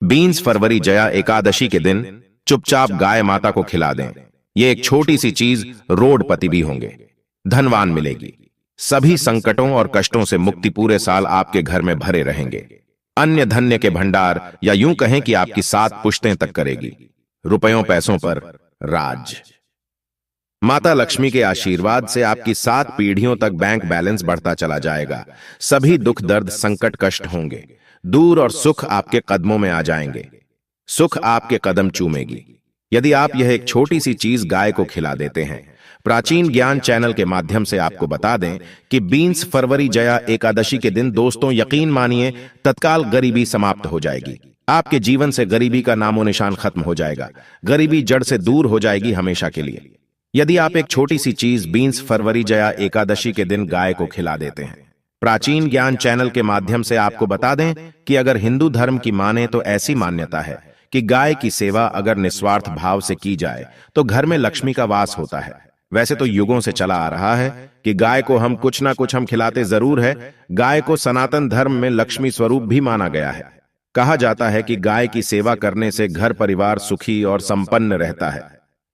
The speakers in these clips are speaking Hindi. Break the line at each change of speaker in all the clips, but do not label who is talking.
20 फरवरी जया एकादशी के दिन चुपचाप गाय माता को खिला दें। ये एक छोटी सी चीज रोडपति भी होंगे, धनवान मिलेगी। सभी संकटों और कष्टों से मुक्ति पूरे साल आपके घर में भरे रहेंगे। अन्य धन्य के भंडार, या यूं कहें कि आपकी 7 पुश्तें तक करेगी। रुपयों पैसों पर राज। माता लक्ष्मी के आशीर्वाद से आपकी 7 पीढ़ियों तक बैंक बैलेंस बढ़ता चला जाएगा। सभी दुख दर्द संकट कष्ट होंगे दूर और सुख आपके कदमों में आ जाएंगे। सुख आपके कदम चूमेगी यदि आप यह एक छोटी सी चीज गाय को खिला देते हैं। प्राचीन ज्ञान चैनल के माध्यम से आपको बता दें कि 20 फरवरी जया एकादशी के दिन दोस्तों यकीन मानिए तत्काल गरीबी समाप्त हो जाएगी। आपके जीवन से गरीबी का नामो निशान खत्म हो जाएगा। गरीबी जड़ से दूर हो जाएगी हमेशा के लिए यदि आप एक छोटी सी चीज 20 फरवरी जया एकादशी के दिन गाय को खिला देते हैं। प्राचीन ज्ञान चैनल के माध्यम से आपको बता दें कि अगर हिंदू धर्म की माने तो ऐसी मान्यता है कि गाय की सेवा अगर निस्वार्थ भाव से की जाए तो घर में लक्ष्मी का वास होता है। वैसे तो युगों से चला आ रहा है कि गाय को हम कुछ ना कुछ हम खिलाते जरूर है। गाय को सनातन धर्म में लक्ष्मी स्वरूप भी माना गया है। कहा जाता है कि गाय की सेवा करने से घर परिवार सुखी और संपन्न रहता है।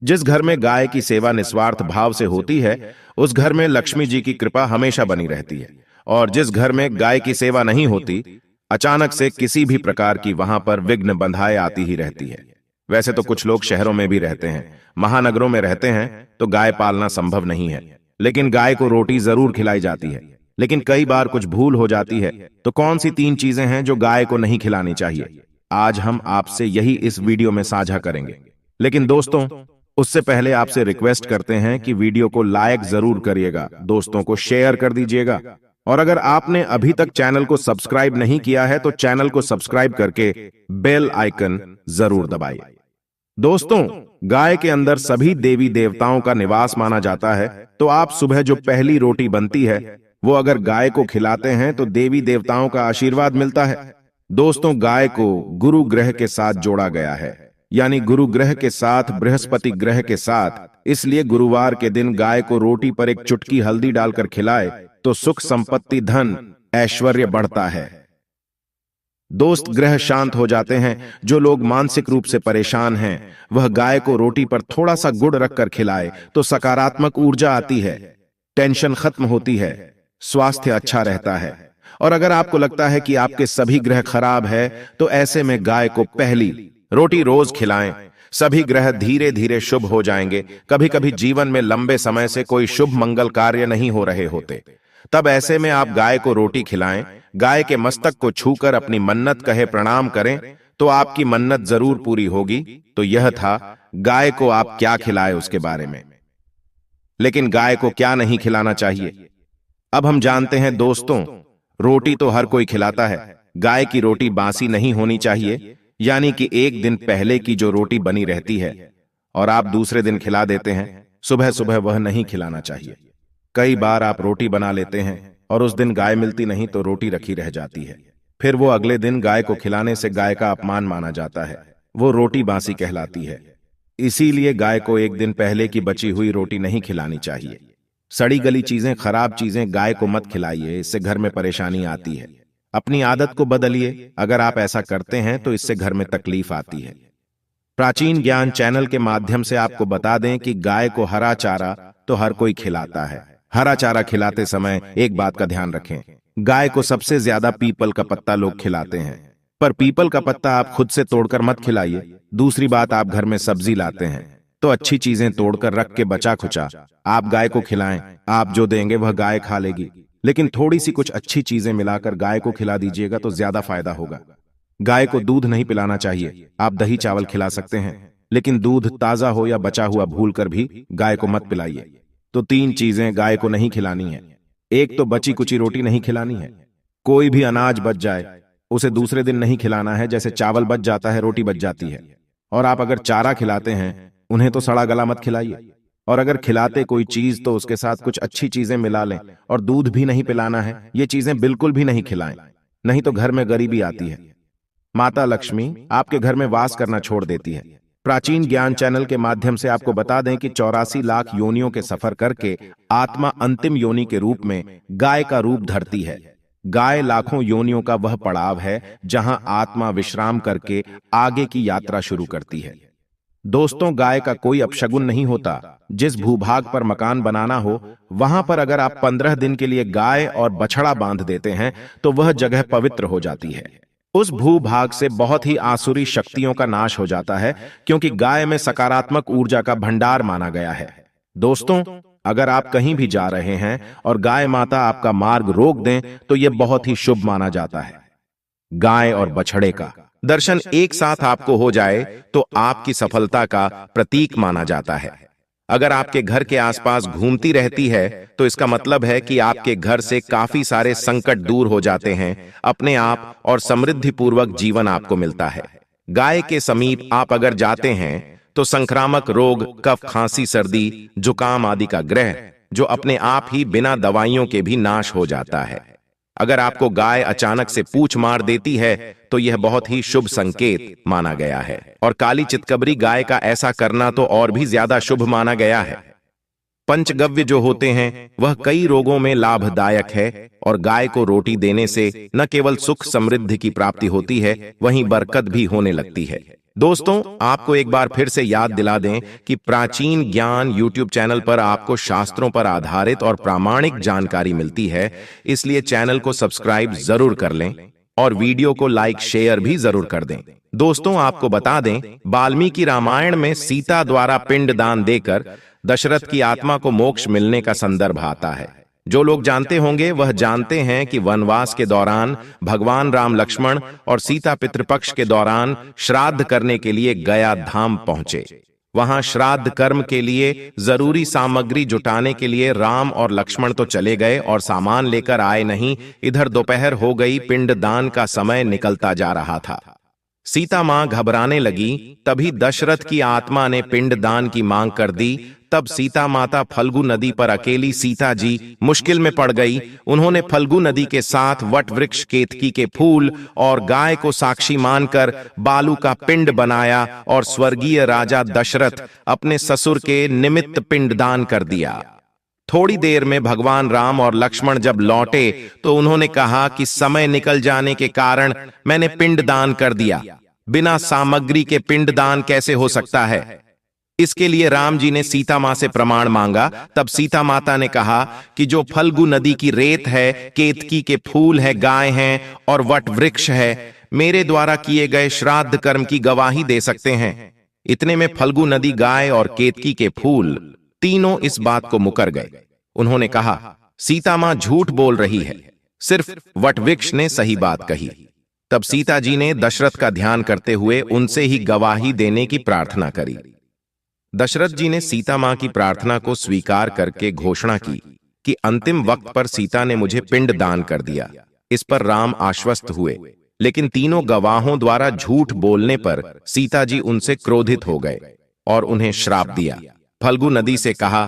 जिस घर में गाय की सेवा निस्वार्थ भाव से होती है उस घर में लक्ष्मी जी की कृपा हमेशा बनी रहती है, और जिस घर में गाय की सेवा नहीं होती अचानक से किसी भी प्रकार की वहां पर विघ्न बंधाए आती ही रहती है। वैसे तो कुछ लोग शहरों में भी रहते हैं, महानगरों में रहते हैं तो गाय पालना संभव नहीं है, लेकिन गाय को रोटी जरूर खिलाई जाती है। लेकिन कई बार कुछ भूल हो जाती है। तो कौन सी 3 चीजें हैं जो गाय को नहीं खिलानी चाहिए, आज हम आपसे यही इस वीडियो में साझा करेंगे। लेकिन दोस्तों उससे पहले आपसे रिक्वेस्ट करते हैं कि वीडियो को लाइक जरूर करिएगा, दोस्तों को शेयर कर दीजिएगा, और अगर आपने अभी तक चैनल को सब्सक्राइब नहीं किया है तो चैनल को सब्सक्राइब करके बेल आइकन जरूर दबाइए। दोस्तों गाय के अंदर सभी देवी देवताओं का निवास माना जाता है, तो आप सुबह जो पहली रोटी बनती है वो अगर गाय को खिलाते हैं तो देवी देवताओं का आशीर्वाद मिलता है। दोस्तों गाय को गुरु ग्रह के साथ जोड़ा गया है, यानी गुरु ग्रह के साथ बृहस्पति ग्रह के साथ, इसलिए गुरुवार के दिन गाय को रोटी पर एक चुटकी हल्दी डालकर खिलाए तो सुख संपत्ति धन ऐश्वर्य बढ़ता है। दोस्त ग्रह शांत हो जाते हैं। जो लोग मानसिक रूप से परेशान हैं वह गाय को रोटी पर थोड़ा सा गुड़ रखकर खिलाए तो सकारात्मक ऊर्जा आती है, टेंशन खत्म होती है, स्वास्थ्य अच्छा रहता है। और अगर आपको लगता है कि आपके सभी ग्रह खराब है तो ऐसे में गाय को पहली रोटी रोज खिलाएं। सभी ग्रह धीरे धीरे शुभ हो जाएंगे। कभी कभी जीवन में लंबे समय से कोई शुभ मंगल कार्य नहीं हो रहे होते, तब ऐसे में आप गाय को रोटी खिलाएं। गाय के मस्तक को छूकर अपनी मन्नत कहे प्रणाम करें तो आपकी मन्नत जरूर पूरी होगी। तो यह था गाय को आप क्या खिलाए उसके बारे में। लेकिन गाय को क्या नहीं खिलाना चाहिए अब हम जानते हैं। दोस्तों रोटी तो हर कोई खिलाता है, गाय की रोटी बासी नहीं होनी चाहिए, यानी कि एक दिन पहले की जो रोटी बनी रहती है और आप दूसरे दिन खिला देते हैं, सुबह सुबह वह नहीं खिलाना चाहिए। कई बार आप रोटी बना लेते हैं और उस दिन गाय मिलती नहीं तो रोटी रखी रह जाती है, फिर वो अगले दिन गाय को खिलाने से गाय का अपमान माना जाता है, वो रोटी बासी कहलाती है। इसीलिए गाय को एक दिन पहले की बची हुई रोटी नहीं खिलानी चाहिए। सड़ी गली चीजें, खराब चीजें गाय को मत खिलाइए, इससे घर में परेशानी आती है। अपनी आदत को बदलिए, अगर आप ऐसा करते हैं तो इससे घर में तकलीफ आती है। प्राचीन ज्ञान चैनल के माध्यम से आपको बता दें कि गाय को हरा चारा तो हर कोई खिलाता है। हरा चारा खिलाते समय एक बात का ध्यान रखें, गाय को सबसे ज्यादा पीपल का पत्ता लोग खिलाते हैं, पर पीपल का पत्ता आप खुद से तोड़कर मत खिलाइए। दूसरी बात, आप घर में सब्जी लाते हैं तो अच्छी चीजें तोड़कर रख के बचा खुचा आप गाय को खिलाएं। आप जो देंगे वह गाय खा लेगी, लेकिन थोड़ी सी कुछ अच्छी चीजें मिलाकर गाय को खिला दीजिएगा तो ज्यादा फायदा होगा। गाय को दूध नहीं पिलाना चाहिए, आप दही चावल खिला सकते हैं, लेकिन दूध ताजा हो या बचा हुआ भूलकर भी गाय को मत पिलाइए। तो 3 चीजें गाय को नहीं खिलानी है। एक तो बची कुची रोटी नहीं खिलानी है। कोई भी अनाज बच जाए उसे दूसरे दिन नहीं खिलाना है, जैसे चावल बच जाता है रोटी बच जाती है। और आप अगर चारा खिलाते हैं उन्हें तो सड़ा गला मत खिलाइए, और अगर खिलाते कोई चीज तो उसके साथ कुछ अच्छी चीजें मिला लें। और दूध भी नहीं पिलाना है, ये चीजें बिल्कुल भी नहीं खिलाएं, नहीं तो घर में गरीबी आती है। माता लक्ष्मी आपके घर में वास करना छोड़ देती है। प्राचीन ज्ञान चैनल के माध्यम से आपको बता दें कि 84 लाख योनियों के सफर करके आत्मा अंतिम योनि के रूप में गाय का रूप धरती है। गाय लाखों योनियों का वह पड़ाव है जहां आत्मा विश्राम करके आगे की यात्रा शुरू करती है। दोस्तों, गाय का कोई अपशगुन नहीं होता। जिस भूभाग पर मकान बनाना हो, वहां पर अगर आप 15 दिन के लिए गाय और बछड़ा बांध देते हैं तो वह जगह पवित्र हो जाती है। उस भूभाग से बहुत ही आसुरी शक्तियों का नाश हो जाता है, क्योंकि गाय में सकारात्मक ऊर्जा का भंडार माना गया है। दोस्तों, अगर आप कहीं भी जा रहे हैं और गाय माता आपका मार्ग रोक दें तो यह बहुत ही शुभ माना जाता है। गाय और बछड़े का दर्शन एक साथ आपको हो जाए तो आपकी सफलता का प्रतीक माना जाता है। अगर आपके घर के आसपास घूमती रहती है तो इसका मतलब है कि आपके घर से काफी सारे संकट दूर हो जाते हैं, अपने आप और समृद्धि पूर्वक जीवन आपको मिलता है। गाय के समीप आप अगर जाते हैं तो संक्रामक रोग, कफ, खांसी, सर्दी, जुकाम आदि का ग्रह जो अपने आप ही बिना दवाइयों के भी नाश हो जाता है। अगर आपको गाय अचानक से पूंछ मार देती है तो यह बहुत ही शुभ संकेत माना गया है, और काली चितकबरी गाय का ऐसा करना तो और भी ज्यादा शुभ माना गया है। पंचगव्य जो होते हैं वह कई रोगों में लाभदायक है, और गाय को रोटी देने से न केवल सुख समृद्धि की प्राप्ति होती है, वहीं बरकत भी होने लगती है। दोस्तों, आपको एक बार फिर से याद दिला दें कि प्राचीन ज्ञान यूट्यूब चैनल पर आपको शास्त्रों पर आधारित और प्रामाणिक जानकारी मिलती है, इसलिए चैनल को सब्सक्राइब जरूर कर लें और वीडियो को लाइक शेयर भी जरूर कर दें। दोस्तों, आपको बता दें, वाल्मीकि रामायण में सीता द्वारा पिंड दान देकर दशरथ की आत्मा को मोक्ष मिलने का संदर्भ आता है। जो लोग जानते होंगे वह जानते हैं कि वनवास के दौरान भगवान राम लक्ष्मण और सीता पितृपक्ष के दौरान श्राद्ध करने के लिए गया धाम पहुंचे। वहां श्राद्ध कर्म के लिए जरूरी सामग्री जुटाने के लिए राम और लक्ष्मण तो चले गए और सामान लेकर आए नहीं। इधर दोपहर हो गई, पिंड दान का समय निकलता जा रहा था। सीता मां घबराने लगी, तभी दशरथ की आत्मा ने पिंड दान की मांग कर दी। तब सीता माता फल्गु नदी पर अकेली सीता जी मुश्किल में पड़ गई। उन्होंने फल्गु नदी के साथ वट वृक्ष, केतकी के फूल और गाय को साक्षी मानकर बालू का पिंड बनाया और स्वर्गीय राजा दशरथ अपने ससुर के निमित्त पिंड दान कर दिया। थोड़ी देर में भगवान राम और लक्ष्मण जब लौटे तो उन्होंने कहा कि समय निकल जाने के कारण मैंने पिंड दान कर दिया। बिना सामग्री के पिंड दान कैसे हो सकता है? इसके लिए राम जी ने सीता मां से प्रमाण मांगा। तब सीता माता ने कहा कि जो फल्गु नदी की रेत है, केतकी के फूल है, गाय हैं और वट वृक्ष है, मेरे द्वारा किए गए श्राद्ध कर्म की गवाही दे सकते हैं। इतने में फल्गु नदी, गाय और केतकी के फूल तीनों इस बात को मुकर गए। उन्होंने कहा, सीता मां झूठ बोल रही है, सिर्फ वट वृक्ष ने सही बात कही। तब सीता जी ने दशरथ का ध्यान करते हुए उनसे ही गवाही देने की प्रार्थना करी। दशरथ जी ने सीता मां की प्रार्थना को स्वीकार करके घोषणा की कि अंतिम वक्त पर सीता ने मुझे पिंड दान कर दिया। इस पर राम आश्वस्त हुए, लेकिन तीनों गवाहों द्वारा झूठ बोलने पर सीता जी उनसे क्रोधित हो गए और उन्हें श्राप दिया। फल्गु नदी से कहा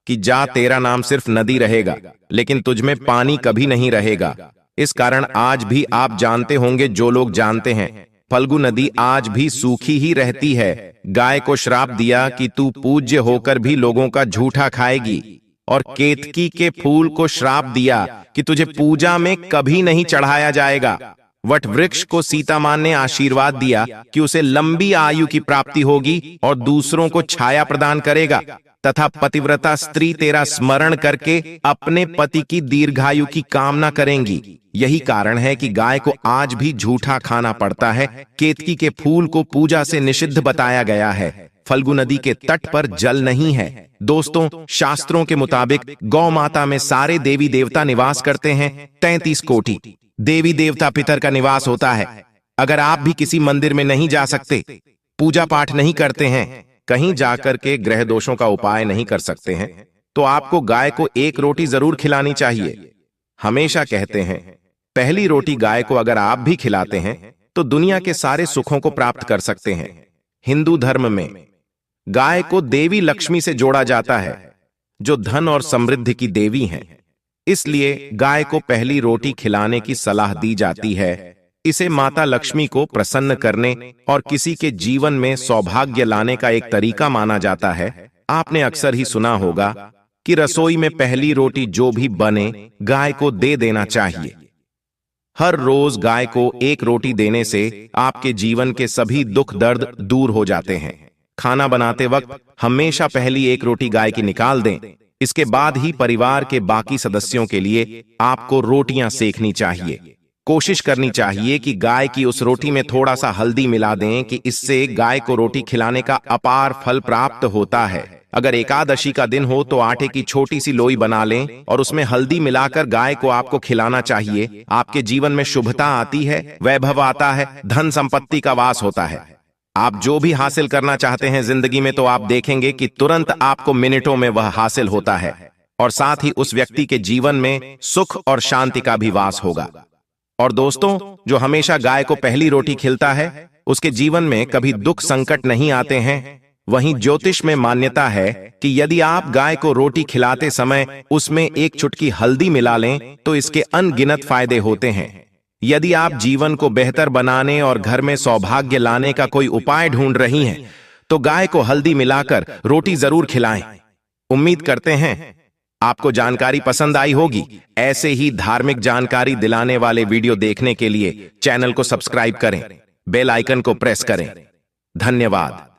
कि जा, तेरा नाम सिर्फ नदी रहेगा, लेकिन तुझमें पानी कभी नहीं रहेगा। इस कारण आज भी आप जानते होंगे, जो लोग जानते हैं, फल्गु नदी आज भी सूखी ही रहती है। गाय को श्राप दिया कि तू पूज्य होकर भी लोगों का झूठा खाएगी, और केतकी के फूल को श्राप दिया कि तुझे पूजा में कभी नहीं चढ़ाया जाएगा। वट वृक्ष को सीता मां ने आशीर्वाद दिया कि उसे लंबी आयु की प्राप्ति होगी और दूसरों को छाया प्रदान करेगा, तथा पतिव्रता स्त्री तेरा स्मरण करके अपने पति की दीर्घायु की कामना करेंगी। यही कारण है कि गाय को आज भी झूठा खाना पड़ता है। केतकी के फूल को पूजा से निषिद्ध बताया गया है। फल्गु नदी के तट पर जल नहीं है। दोस्तों, शास्त्रों के मुताबिक गौ माता में सारे देवी देवता निवास करते हैं। 33 कोटि देवी देवता पितर का निवास होता है। अगर आप भी किसी मंदिर में नहीं जा सकते, पूजा पाठ नहीं करते हैं, कहीं जाकर के ग्रह दोषों का उपाय नहीं कर सकते हैं, तो आपको गाय को एक रोटी जरूर खिलानी चाहिए। हमेशा कहते हैं, पहली रोटी गाय को अगर आप भी खिलाते हैं तो दुनिया के सारे सुखों को प्राप्त कर सकते हैं। हिंदू धर्म में गाय को देवी लक्ष्मी से जोड़ा जाता है, जो धन और समृद्धि की देवी हैं। इसलिए गाय को पहली रोटी खिलाने की सलाह दी जाती है। इसे माता लक्ष्मी को प्रसन्न करने और किसी के जीवन में सौभाग्य लाने का एक तरीका माना जाता है। आपने अक्सर ही सुना होगा कि रसोई में पहली रोटी जो भी बने, गाय को दे देना चाहिए। हर रोज गाय को एक रोटी देने से आपके जीवन के सभी दुख दर्द दूर हो जाते हैं। खाना बनाते वक्त हमेशा पहली एक रोटी गाय की निकाल दें। इसके बाद ही परिवार के बाकी सदस्यों के लिए आपको रोटियां सेकनी चाहिए। कोशिश करनी चाहिए कि गाय की उस रोटी में थोड़ा सा हल्दी मिला दें कि इससे गाय को रोटी खिलाने का अपार फल प्राप्त होता है। अगर एकादशी का दिन हो तो आटे की छोटी सी लोई बना लें और उसमें हल्दी मिलाकर गाय को आपको खिलाना चाहिए। आपके जीवन में शुभता आती है, वैभव आता है, धन संपत्ति का वास होता है। आप जो भी हासिल करना चाहते हैं जिंदगी में तो आप देखेंगे कि तुरंत आपको मिनटों में वह हासिल होता है और साथ ही उस व्यक्ति के जीवन में सुख और शांति का भी वास होगा। और दोस्तों, जो हमेशा गाय को पहली रोटी खिलाता है उसके जीवन में कभी दुख संकट नहीं आते हैं। वहीं ज्योतिष में मान्यता है कि यदि आप गाय को रोटी खिलाते समय उसमें एक चुटकी हल्दी मिला लें तो इसके अनगिनत फायदे होते हैं। यदि आप जीवन को बेहतर बनाने और घर में सौभाग्य लाने का कोई उपाय ढूंढ रही हैं तो गाय को हल्दी मिलाकर रोटी जरूर खिलाएं। उम्मीद करते हैं आपको जानकारी पसंद आई होगी। ऐसे ही धार्मिक जानकारी दिलाने वाले वीडियो देखने के लिए चैनल को सब्सक्राइब करें, बेल आइकन को प्रेस करें। धन्यवाद।